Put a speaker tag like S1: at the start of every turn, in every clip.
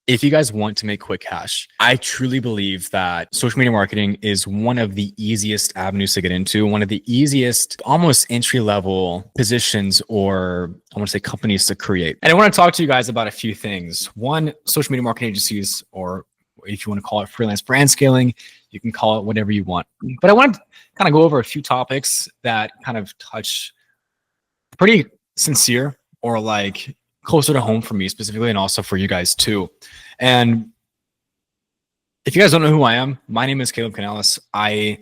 S1: If you guys want to make quick cash, I truly believe that social media marketing is one of the easiest avenues to get into, one of the easiest, almost entry level positions, or I want to say companies to create. And I want to talk to you guys about a few things. One, social media marketing agencies, or if you want to call it freelance brand scaling, you can call it whatever you want. But I want to kind of go over a few topics that kind of touch pretty sincere or like closer to home for me specifically, and also for you guys too. And if you guys don't know who I am, my name is Canales. Well,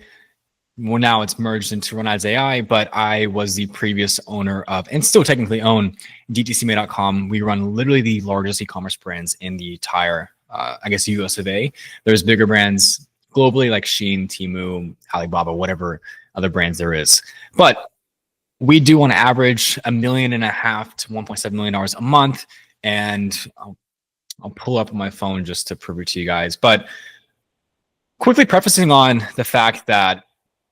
S1: now it's merged into Canales AI, but I was the previous owner of, and still technically own, DTCMA.com. We run literally the largest e-commerce brands in the entire, I guess, US of A. There's bigger brands globally like Shein, Temu, Alibaba, whatever other brands there is. But we do on average $1.5 million to $1.7 million a month. And I'll pull up my phone just to prove it to you guys. But quickly prefacing on the fact that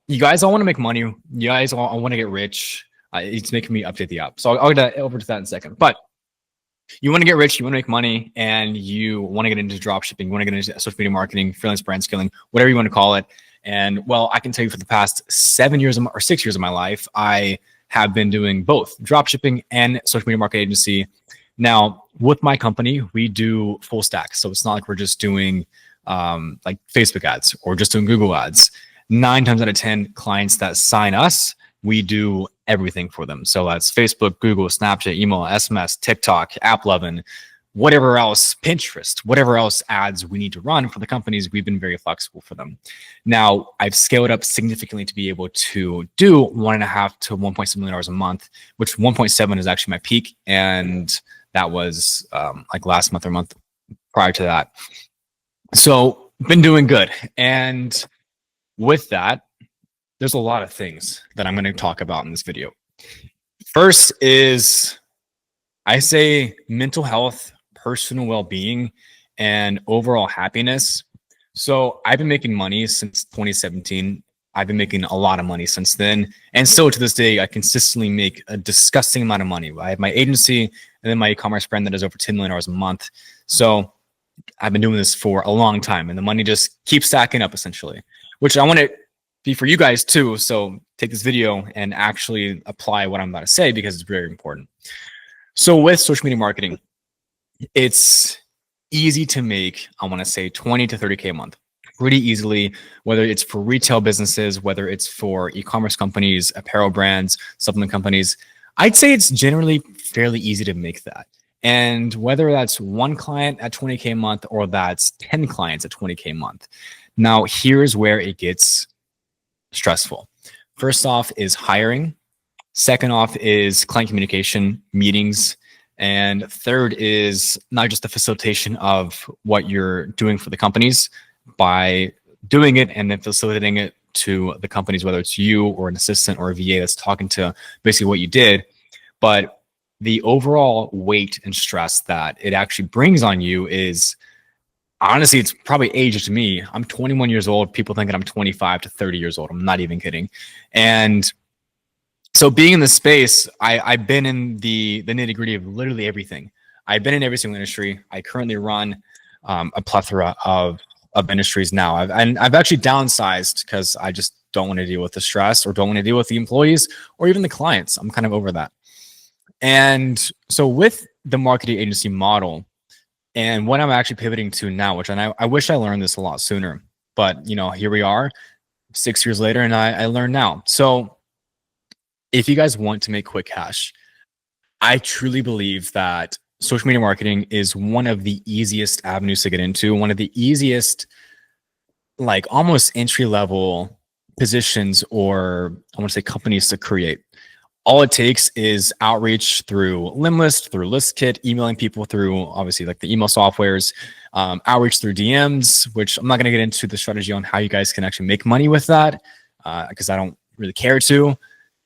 S1: you guys all want to make money. You guys all want to get rich. It's making me update the app. So I'll get over to that in a second. But you want to get rich, you want to make money, and you want to get into drop shipping, you want to get into social media marketing, freelance brand scaling, whatever you want to call it. And well, I can tell you for the past 6 years of my life, I have been doing both drop shipping and social media marketing agency. Now, with my company, we do full stack. So it's not like we're just doing like Facebook ads or just doing Google ads. 9 times out of 10 clients that sign us, we do everything for them. So that's Facebook, Google, Snapchat, email, SMS, TikTok, AppLovin, whatever else, Pinterest, whatever else ads we need to run for the companies, we've been very flexible for them. Now, I've scaled up significantly to be able to do $1.5 to $1.7 million a month, which 1.7 is actually my peak. And that was like last month or month prior to that. So been doing good. And with that, there's a lot of things that I'm going to talk about in this video. First is, I say mental health, personal well-being, and overall happiness. So I've been making money since 2017. I've been making a lot of money since then. And still to this day, I consistently make a disgusting amount of money. I have my agency and then my e-commerce brand that does over $10 million a month. So I've been doing this for a long time, and the money just keeps stacking up essentially, which I want to be for you guys too. So take this video and actually apply what I'm about to say, because it's very important. So with social media marketing, it's easy to make, I want to say 20 to 30K a month pretty easily, whether it's for retail businesses, whether it's for e-commerce companies, apparel brands, supplement companies. I'd say it's generally fairly easy to make that. And whether that's one client at 20K a month or that's 10 clients at 20K a month. Now, here's where it gets stressful. First off is hiring. Second off is client communication, meetings. And third is not just the facilitation of what you're doing for the companies by doing it and then facilitating it to the companies, whether it's you or an assistant or a VA that's talking to basically what you did, but the overall weight and stress that it actually brings on you is, honestly, it's probably age to me. I'm 21 years old. People think that I'm 25 to 30 years old. I'm not even kidding. And so being in this space, I've been in the nitty gritty of literally everything. I've been in every single industry. I currently run a plethora of industries now. I've actually downsized because I just don't want to deal with the stress or don't want to deal with the employees or even the clients. I'm kind of over that. And so with the marketing agency model and what I'm actually pivoting to now, which I wish I learned this a lot sooner, but you know, here we are 6 years later and I learned now. So if you guys want to make quick cash, I truly believe that social media marketing is one of the easiest avenues to get into, one of the easiest, like almost entry level positions, or I want to say companies to create. All it takes is outreach through Limlist, through ListKit, emailing people through obviously like the email softwares, outreach through DMs, which I'm not going to get into the strategy on how you guys can actually make money with that because I don't really care to,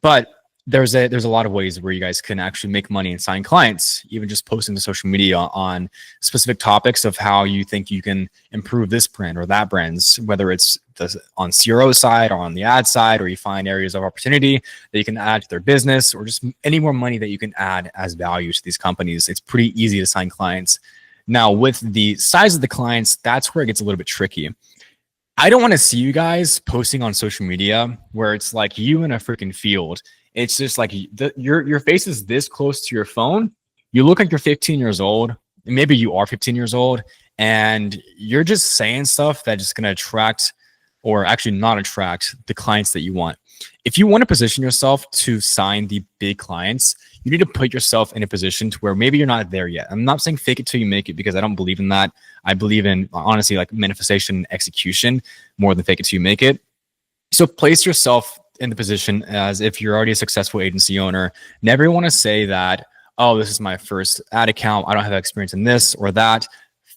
S1: but there's a lot of ways where you guys can actually make money and sign clients, even just posting to social media on specific topics of how you think you can improve this brand or that brand's, whether it's on CRO side or on the ad side, or you find areas of opportunity that you can add to their business, or just any more money that you can add as value to these companies. It's pretty easy to sign clients. Now, with the size of the clients, that's where it gets a little bit tricky. I don't want to see you guys posting on social media where it's like you in a freaking field. It's just like your face is this close to your phone. You look like you're 15 years old, and maybe you are 15 years old, and you're just saying stuff that's just going to attract, or actually not attract, the clients that you want. If you want to position yourself to sign the big clients, you need to put yourself in a position to where maybe you're not there yet. I'm not saying fake it till you make it, because I don't believe in that. I believe in, honestly, like manifestation and execution more than fake it till you make it. So place yourself in the position as if you're already a successful agency owner. Never want to say that, oh, this is my first ad account, I don't have experience in this or that.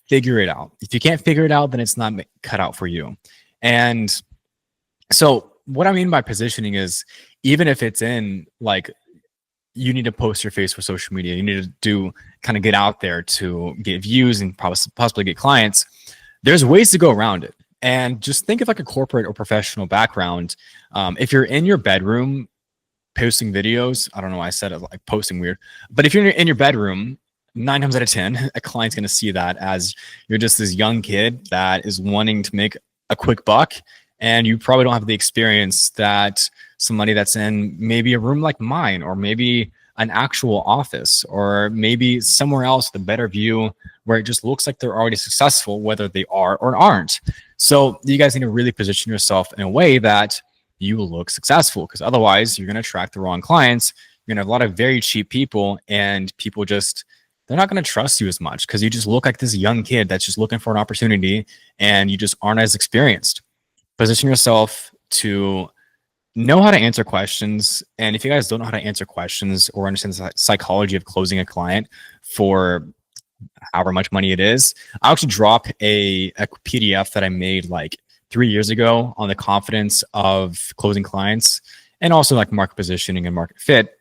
S1: Figure it out. If you can't figure it out, then it's not cut out for you. And so what I mean by positioning is, even if it's in like, you need to post your face for social media, you need to do kind of get out there to get views and possibly get clients, there's ways to go around it. And just think of like a corporate or professional background. If you're in your bedroom posting videos, I don't know why I said it like posting weird, but if you're in your bedroom, 9 times out of 10, a client's going to see that as you're just this young kid that is wanting to make a quick buck, and you probably don't have the experience that somebody that's in maybe a room like mine, or maybe an actual office, or maybe somewhere else with a better view where it just looks like they're already successful, whether they are or aren't. So you guys need to really position yourself in a way that you will look successful, because otherwise you're going to attract the wrong clients. You're going to have a lot of very cheap people, and people just, they're not going to trust you as much because you just look like this young kid that's just looking for an opportunity, and you just aren't as experienced. Position yourself to know how to answer questions. And if you guys don't know how to answer questions or understand the psychology of closing a client for however much money it is, I'll actually drop a PDF that I made like 3 years ago on the confidence of closing clients, and also like market positioning and market fit.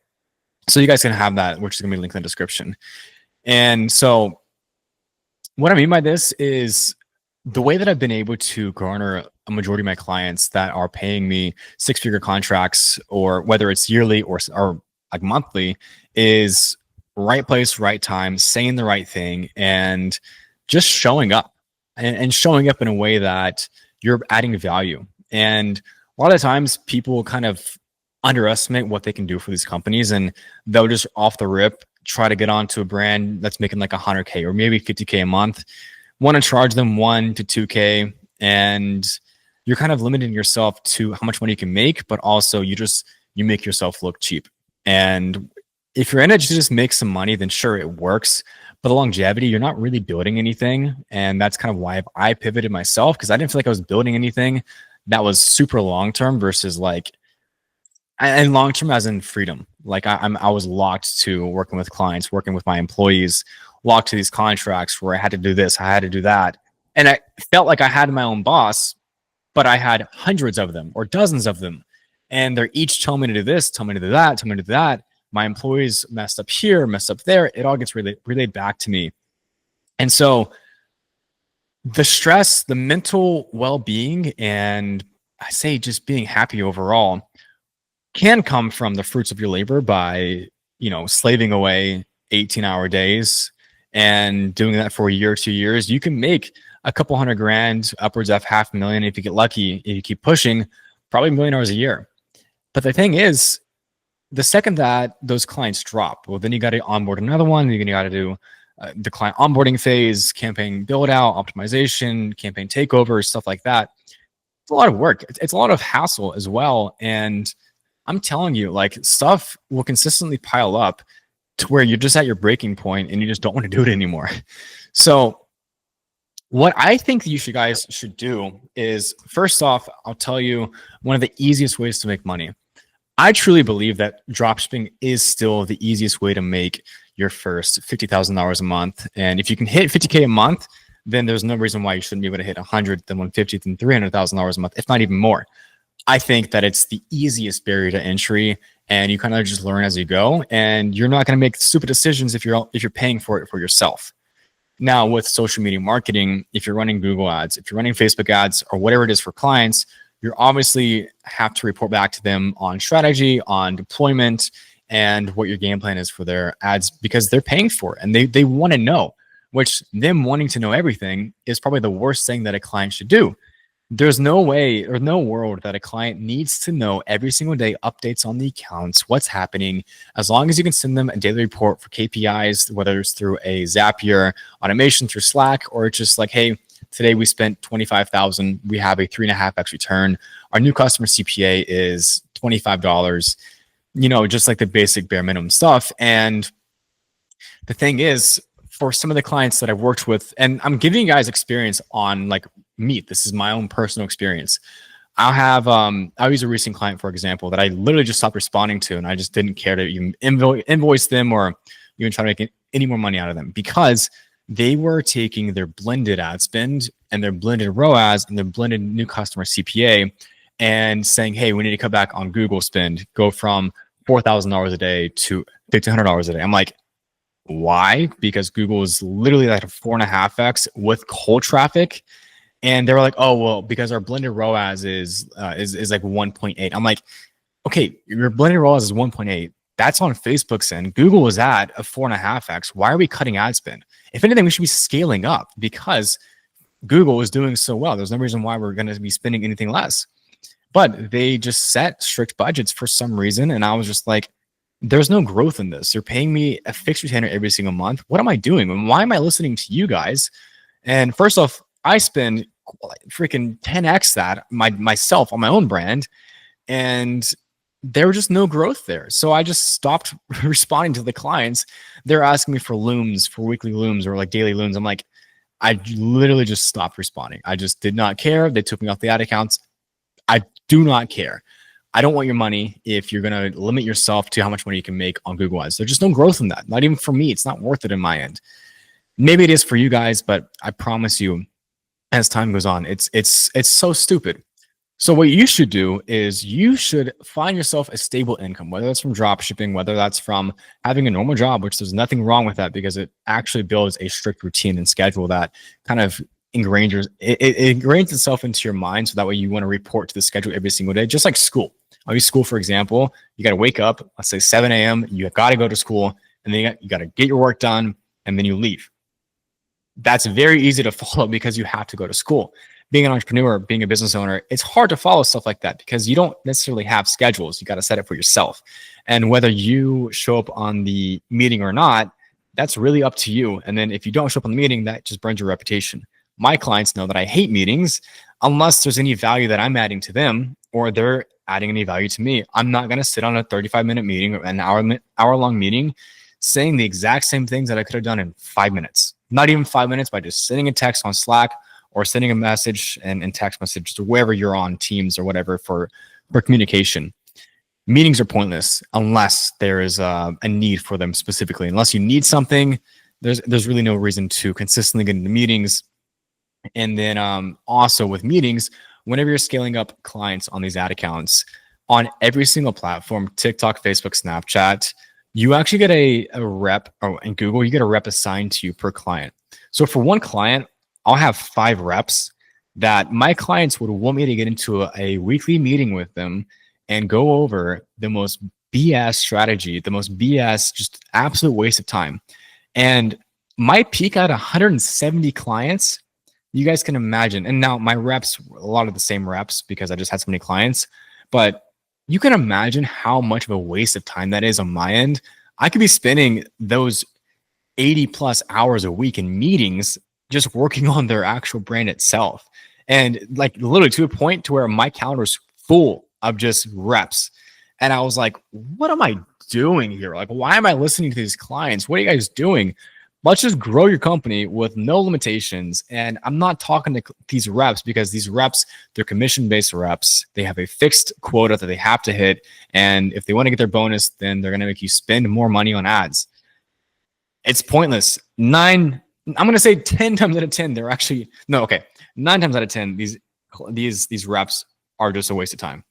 S1: So you guys can have that, which is going to be linked in the description. And so what I mean by this is, the way that I've been able to garner a majority of my clients that are paying me 6-figure contracts, or whether it's yearly or like monthly, is right place, right time, saying the right thing, and just showing up, and showing up in a way that you're adding value. And a lot of times people kind of underestimate what they can do for these companies, and they'll just off the rip try to get onto a brand that's making like 100K or maybe 50K a month, want to charge them 1 to 2K, and you're kind of limiting yourself to how much money you can make, but also you make yourself look cheap. And if you're in it to just make some money, then sure, it works. But the longevity, you're not really building anything. And that's kind of why I pivoted myself, because I didn't feel like I was building anything that was super long-term versus like, and long-term as in freedom. Like I was locked to working with clients, working with my employees, locked to these contracts where I had to do this, I had to do that. And I felt like I had my own boss, but I had hundreds of them or dozens of them. And they're each telling me to do this, telling me to do that, telling me to do that. My employees messed up here, messed up there. It all gets relayed back to me. And so the stress, the mental well-being, and I say just being happy overall can come from the fruits of your labor by, slaving away 18-hour days and doing that for a year or 2 years. You can make a couple $100,000, upwards of $500,000 if you get lucky, if you keep pushing, probably $1 million a year. But the thing is, the second that those clients drop, well, then you got to onboard another one. Then you got to do the client onboarding phase, campaign build out, optimization, campaign takeover, stuff like that. It's a lot of work. It's a lot of hassle as well. And I'm telling you, like, stuff will consistently pile up to where you're just at your breaking point and you just don't want to do it anymore. So what I think that you guys should do is, first off, I'll tell you one of the easiest ways to make money. I truly believe that dropshipping is still the easiest way to make your first $50,000 a month. And if you can hit 50K a month, then there's no reason why you shouldn't be able to hit 100, then 150, then $300,000 a month, if not even more. I think that it's the easiest barrier to entry, and you kind of just learn as you go, and you're not going to make stupid decisions if you're paying for it for yourself. Now, with social media marketing, if you're running Google ads, if you're running Facebook ads, or whatever it is for clients, you obviously have to report back to them on strategy, on deployment, and what your game plan is for their ads, because they're paying for it and they want to know. which them wanting to know everything is probably the worst thing that a client should do. There's no way or no world that a client needs to know every single day updates on the accounts, what's happening. As long as you can send them a daily report for KPIs, whether it's through a Zapier automation through Slack, or it's just like, hey, today we spent 25,000. We have a 3.5x return. Our new customer CPA is $25, just like the basic bare minimum stuff. And the thing is, for some of the clients that I've worked with, and I'm giving you guys experience on like Meet. This is my own personal experience. I'll use a recent client, for example, that I literally just stopped responding to, and I just didn't care to even invoice them or even try to make any more money out of them, because they were taking their blended ad spend and their blended ROAS and their blended new customer CPA and saying, hey, we need to cut back on Google spend, go from $4,000 a day to $1,500 a day. I'm like, why? Because Google is literally like a 4.5x with cold traffic. And they were like, oh, well, because our blended ROAS is like 1.8. I'm like, okay, your blended ROAS is 1.8. That's on Facebook's end. Google is at a 4.5x. Why are we cutting ad spend? If anything, we should be scaling up because Google is doing so well. There's no reason why we're going to be spending anything less. But they just set strict budgets for some reason. And I was just like, there's no growth in this. You're paying me a fixed retainer every single month. What am I doing? And why am I listening to you guys? And first off, I spend freaking 10x that myself on my own brand, and there was just no growth there. So I just stopped responding to the clients. They're asking me for looms, for weekly looms or like daily looms. I'm like, I literally just stopped responding. I just did not care. They took me off the ad accounts. I do not care. I don't want your money if you're going to limit yourself to how much money you can make on Google Ads. There's just no growth in that. Not even for me. It's not worth it in my end. Maybe it is for you guys, but I promise you, as time goes on, it's so stupid. So what you should do is you should find yourself a stable income, whether that's from drop shipping, whether that's from having a normal job, which there's nothing wrong with that because it actually builds a strict routine and schedule that kind of ingrains itself into your mind. So that way you want to report to the schedule every single day, just like school. I'll use school, for example. You got to wake up, let's say 7 a.m. You got to go to school, and then you got to get your work done, and then you leave. That's very easy to follow because you have to go to school. Being an entrepreneur, being a business owner, it's hard to follow stuff like that because you don't necessarily have schedules. You got to set it for yourself. And whether you show up on the meeting or not, that's really up to you. And then if you don't show up on the meeting, that just burns your reputation. My clients know that I hate meetings unless there's any value that I'm adding to them or they're adding any value to me. I'm not going to sit on a 35-minute meeting or an hour-long meeting saying the exact same things that I could have done in 5 minutes. Not even 5 minutes, by just sending a text on Slack or sending a message and text message to wherever you're on, Teams or whatever, for communication. Meetings are pointless unless there is a need for them specifically. Unless you need something, there's really no reason to consistently get into meetings. And then also with meetings, whenever you're scaling up clients on these ad accounts, on every single platform, TikTok, Facebook, Snapchat, you actually get a rep, or in Google, you get a rep assigned to you per client. So for one client, I'll have 5 reps that my clients would want me to get into a weekly meeting with them and go over the most BS strategy, the most BS, just absolute waste of time. And my peak at 170 clients, you guys can imagine. And now my reps, a lot of the same reps because I just had so many clients, but you can imagine how much of a waste of time that is on my end. I could be spending those 80 plus hours a week in meetings just working on their actual brand itself. And like literally to a point to where my calendar is full of just reps. And I was like, what am I doing here? Like, why am I listening to these clients? What are you guys doing? Let's just grow your company with no limitations. And I'm not talking to these reps because these reps, they're commission-based reps. They have a fixed quota that they have to hit. And if they want to get their bonus, then they're going to make you spend more money on ads. It's pointless. 10 times out of 10, they're actually, no, okay. 9 times out of 10, these reps are just a waste of time.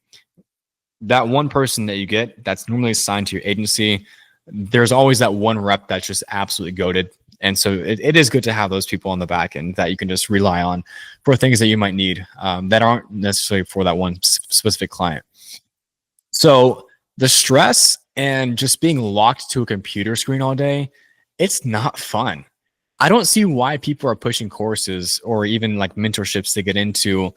S1: That one person that you get that's normally assigned to your agency, there's always that one rep that's just absolutely goated. And so it is good to have those people on the back end that you can just rely on for things that you might need that aren't necessarily for that one specific client. So the stress and just being locked to a computer screen all day, it's not fun. I don't see why people are pushing courses or even like mentorships to get into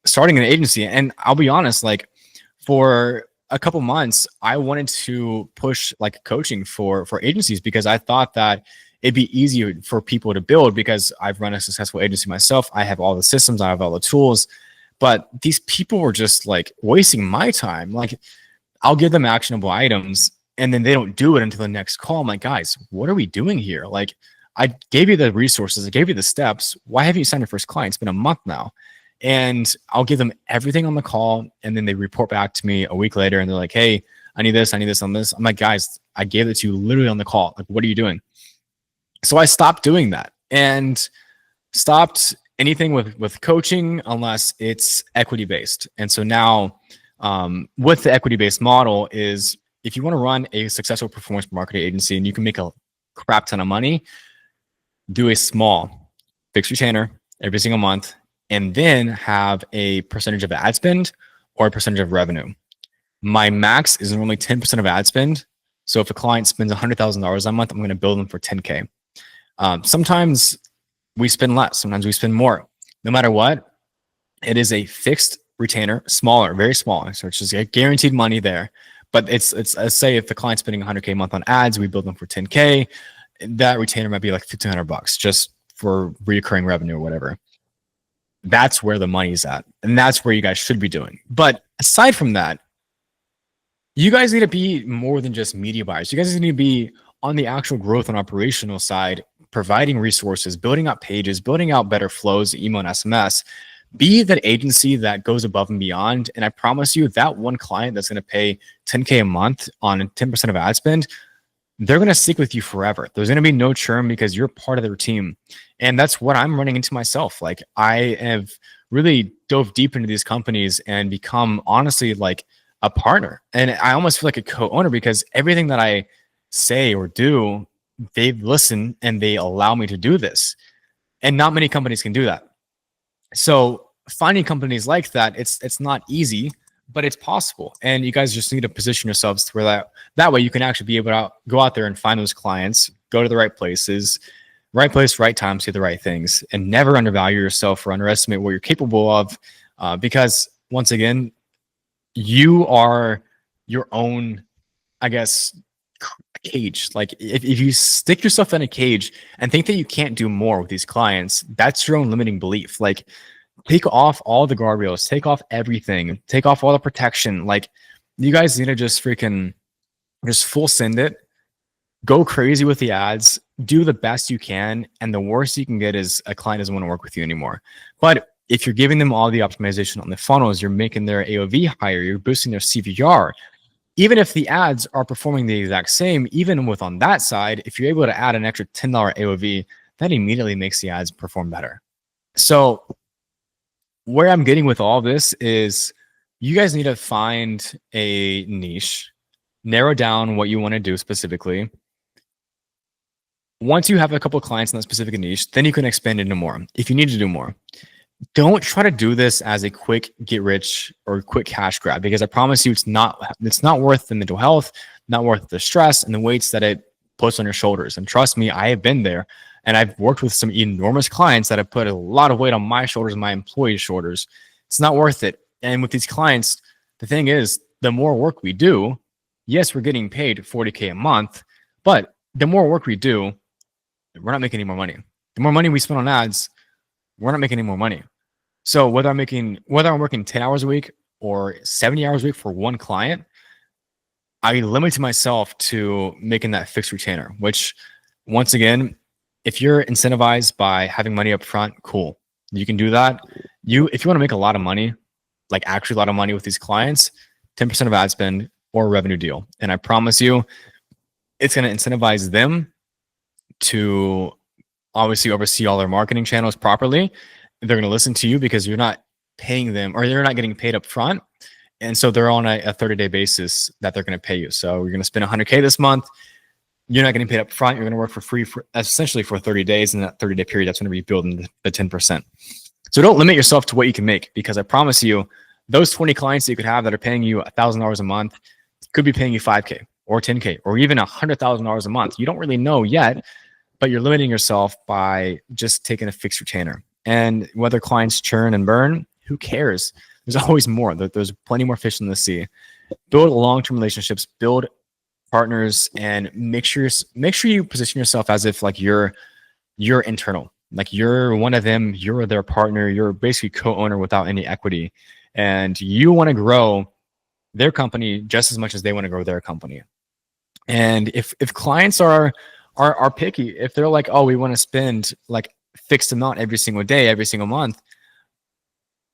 S1: starting an agency. And I'll be honest, like for a couple months, I wanted to push like coaching for agencies because I thought that it'd be easier for people to build because I've run a successful agency myself. I have all the systems, I have all the tools, but these people were just like wasting my time. Like I'll give them actionable items and then they don't do it until the next call. I'm like, guys, what are we doing here? Like I gave you the resources, I gave you the steps. Why haven't you signed your first client? It's been a month now. And I'll give them everything on the call. And then they report back to me a week later and they're like, hey, I need this on this. I'm like, guys, I gave it to you literally on the call. Like, what are you doing? So I stopped doing that and stopped anything with coaching unless it's equity based. And so now with the equity based model is if you want to run a successful performance marketing agency and you can make a crap ton of money, do a small fixed retainer every single month and then have a percentage of ad spend or a percentage of revenue. My max is normally 10% of ad spend. So if a client spends $100,000 a month, I'm going to bill them for 10K. Sometimes we spend less, sometimes we spend more. No matter what, it is a fixed retainer, smaller, very small. So it's just a guaranteed money there. But it's let's say if the client's spending 100K a month on ads, we build them for 10K. That retainer might be like $1,500 just for recurring revenue or whatever. That's where the money's at. And that's where you guys should be doing. But aside from that, you guys need to be more than just media buyers. You guys need to be on the actual growth and operational side, providing resources, building out pages, building out better flows, email and SMS. Be that agency that goes above and beyond. And I promise you that one client that's going to pay 10K a month on 10% of ad spend, they're going to stick with you forever. There's going to be no churn because you're part of their team. And that's what I'm running into myself. Like I have really dove deep into these companies and become honestly like a partner. And I almost feel like a co-owner because everything that I say or do, they listen and they allow me to do this. And not many companies can do that. So finding companies like that, it's not easy, but it's possible. And you guys just need to position yourselves to where that way you can actually be able to go out there and find those clients, go to the right places, right place, right time, say the right things, and never undervalue yourself or underestimate what you're capable of. Because once again, you are your own, I guess, cage. Like if you stick yourself in a cage and think that you can't do more with these clients, that's your own limiting belief. Like take off all the guardrails, take off everything, take off all the protection. Like you guys need to just freaking just full send it, go crazy with the ads, do the best you can. And the worst you can get is a client doesn't want to work with you anymore. But if you're giving them all the optimization on the funnels, you're making their AOV higher, you're boosting their CVR. Even if the ads are performing the exact same, even with on that side, if you're able to add an extra $10 AOV, that immediately makes the ads perform better. So where I'm getting with all this is you guys need to find a niche, narrow down what you want to do specifically. Once you have a couple of clients in that specific niche, then you can expand into more if you need to do more. Don't try to do this as a quick get rich or quick cash grab, because I promise you it's not worth the mental health, not worth the stress and the weights that it puts on your shoulders. And trust me, I have been there and I've worked with some enormous clients that have put a lot of weight on my shoulders and my employees' shoulders. It's not worth it. And with these clients, the thing is, the more work we do, yes, we're getting paid 40K a month, but the more work we do, we're not making any more money. The more money we spend on ads, we're not making any more money. So whether I'm working 10 hours a week or 70 hours a week for one client, I limit myself to making that fixed retainer, which once again, if you're incentivized by having money up front, cool. You can do that. If you want to make a lot of money, like actually a lot of money with these clients, 10% of ad spend or a revenue deal. And I promise you, it's going to incentivize them to obviously oversee all their marketing channels properly. They're going to listen to you because you're not paying them or they're not getting paid up front. And so they're on a 30-day basis that they're going to pay you. So you're going to spend 100K this month. You're not getting paid up front. You're going to work for free for essentially for 30 days. And that 30-day period, that's going to be building the 10%. So don't limit yourself to what you can make, because I promise you, those 20 clients that you could have that are paying you $1,000 a month could be paying you 5K or 10K or even $100,000 a month. You don't really know yet, but you're limiting yourself by just taking a fixed retainer. And whether clients churn and burn, who cares? There's always more. There's plenty more fish in the sea. Build long-term relationships, build partners, and make sure you position yourself as if like you're internal, like you're one of them, you're their partner, you're basically co-owner without any equity, and you want to grow their company just as much as they want to grow their company. And if clients are picky, if they're like, oh, we want to spend like fixed amount every single day, every single month,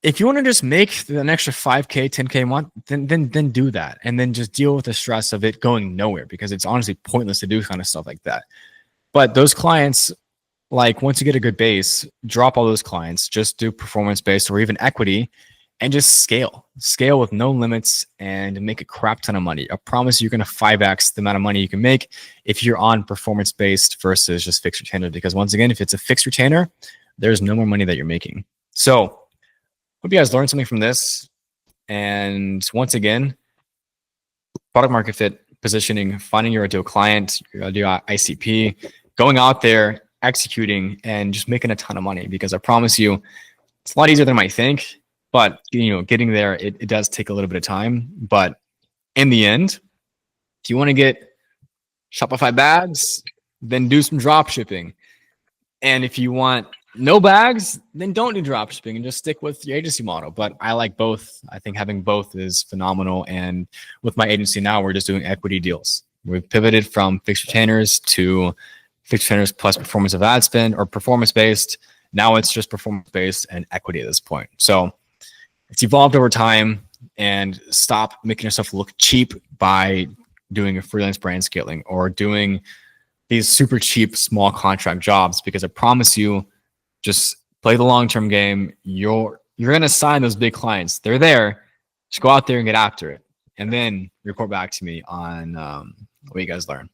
S1: if you want to just make an extra 5K, 10K a month, then do that. And then just deal with the stress of it going nowhere, because it's honestly pointless to do kind of stuff like that. But those clients, like once you get a good base, drop all those clients, just do performance-based or even equity, and just scale with no limits and make a crap ton of money. I promise you're going to 5x the amount of money you can make if you're on performance-based versus just fixed retainer. Because once again, if it's a fixed retainer, there's no more money that you're making. So hope you guys learned something from this. And once again, product market fit, positioning, finding your ideal client, your ideal ICP, going out there, executing, and just making a ton of money. Because I promise you, it's a lot easier than you might think. But getting there, it does take a little bit of time. But in the end, if you want to get Shopify bags, then do some drop shipping. And if you want no bags, then don't do drop shipping and just stick with your agency model. But I like both. I think having both is phenomenal. And with my agency now, we're just doing equity deals. We've pivoted from fixed retainers to fixed retainers plus performance of ad spend, or performance-based. Now it's just performance-based and equity at this point. So it's evolved over time, and stop making yourself look cheap by doing a freelance brand scaling or doing these super cheap small contract jobs, because I promise you, just play the long-term game. You're going to sign those big clients. They're there. Just go out there and get after it. And then report back to me on what you guys learn.